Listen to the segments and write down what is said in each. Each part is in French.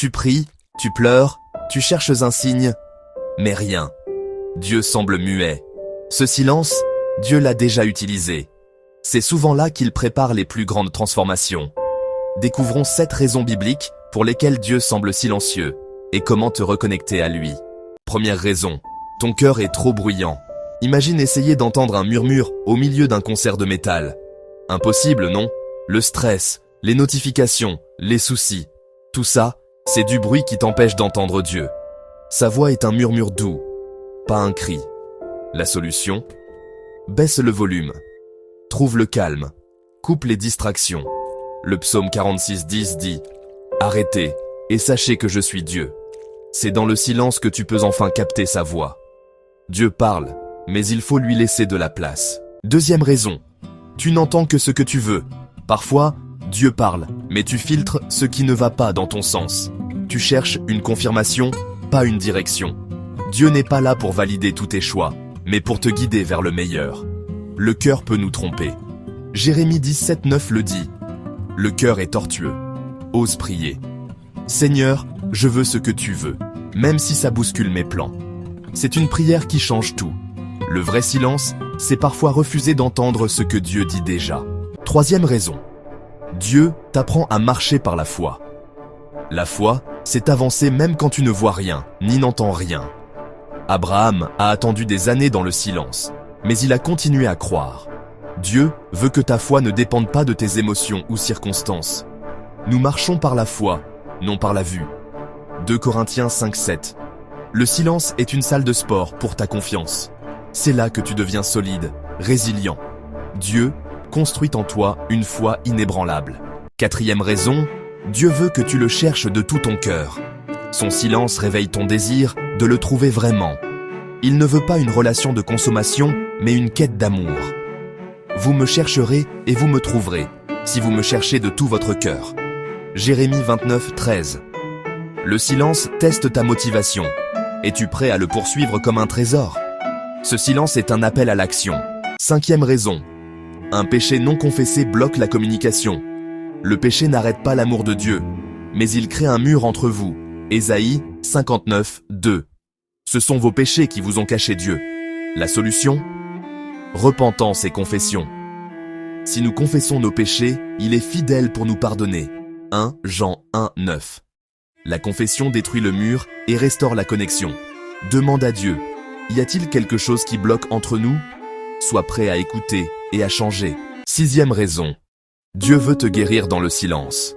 Tu pries, tu pleures, tu cherches un signe, mais rien. Dieu semble muet. Ce silence, Dieu l'a déjà utilisé. C'est souvent là qu'il prépare les plus grandes transformations. Découvrons 7 raisons bibliques pour lesquelles Dieu semble silencieux et comment te reconnecter à lui. Première raison, ton cœur est trop bruyant. Imagine essayer d'entendre un murmure au milieu d'un concert de métal. Impossible, non? Le stress, les notifications, les soucis, tout ça, c'est du bruit qui t'empêche d'entendre Dieu. Sa voix est un murmure doux, pas un cri. La solution? Baisse le volume. Trouve le calme. Coupe les distractions. Le psaume 46:10 dit « Arrêtez et sachez que je suis Dieu ». C'est dans le silence que tu peux enfin capter sa voix. Dieu parle, mais il faut lui laisser de la place. Deuxième raison, tu n'entends que ce que tu veux. Parfois, Dieu parle, mais tu filtres ce qui ne va pas dans ton sens. Tu cherches une confirmation, pas une direction. Dieu n'est pas là pour valider tous tes choix, mais pour te guider vers le meilleur. Le cœur peut nous tromper. Jérémie 17:9 le dit. Le cœur est tortueux. Ose prier. Seigneur, je veux ce que tu veux, même si ça bouscule mes plans. C'est une prière qui change tout. Le vrai silence, c'est parfois refuser d'entendre ce que Dieu dit déjà. Troisième raison. Dieu t'apprend à marcher par la foi. La foi, c'est avancer même quand tu ne vois rien, ni n'entends rien. Abraham a attendu des années dans le silence, mais il a continué à croire. Dieu veut que ta foi ne dépende pas de tes émotions ou circonstances. Nous marchons par la foi, non par la vue. 2 Corinthiens 5:7. Le silence est une salle de sport pour ta confiance. C'est là que tu deviens solide, résilient. Dieu construit en toi une foi inébranlable. Quatrième raison, Dieu veut que tu le cherches de tout ton cœur. Son silence réveille ton désir de le trouver vraiment. Il ne veut pas une relation de consommation, mais une quête d'amour. Vous me chercherez et vous me trouverez, si vous me cherchez de tout votre cœur. Jérémie 29:13. Le silence teste ta motivation. Es-tu prêt à le poursuivre comme un trésor? Ce silence est un appel à l'action. Cinquième raison. Un péché non confessé bloque la communication. Le péché n'arrête pas l'amour de Dieu, mais il crée un mur entre vous. Ésaïe 59:2. Ce sont vos péchés qui vous ont caché Dieu. La solution? Repentance et confession. Si nous confessons nos péchés, il est fidèle pour nous pardonner. 1 Jean 1:9. La confession détruit le mur et restaure la connexion. Demande à Dieu, y a-t-il quelque chose qui bloque entre nous? Sois prêt à écouter et à changer. Sixième raison. Dieu veut te guérir dans le silence.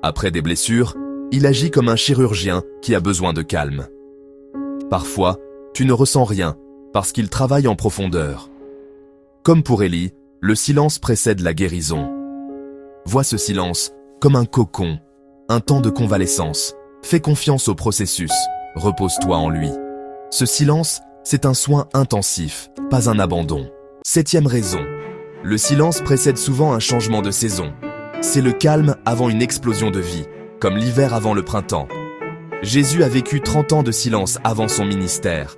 Après des blessures, il agit comme un chirurgien qui a besoin de calme. Parfois, tu ne ressens rien parce qu'il travaille en profondeur. Comme pour Élie, le silence précède la guérison. Vois ce silence comme un cocon, un temps de convalescence. Fais confiance au processus, repose-toi en lui. Ce silence, c'est un soin intensif, pas un abandon. Septième raison. Le silence précède souvent un changement de saison. C'est le calme avant une explosion de vie, comme l'hiver avant le printemps. Jésus a vécu 30 ans de silence avant son ministère.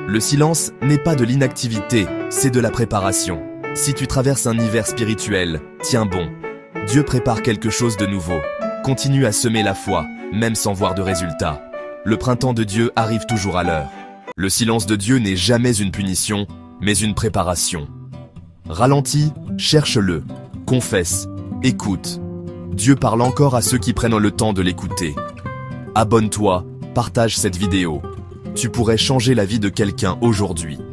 Le silence n'est pas de l'inactivité, c'est de la préparation. Si tu traverses un hiver spirituel, tiens bon. Dieu prépare quelque chose de nouveau. Continue à semer la foi, même sans voir de résultat. Le printemps de Dieu arrive toujours à l'heure. Le silence de Dieu n'est jamais une punition, mais une préparation. Ralentis, cherche-le, confesse, écoute. Dieu parle encore à ceux qui prennent le temps de l'écouter. Abonne-toi, partage cette vidéo. Tu pourrais changer la vie de quelqu'un aujourd'hui.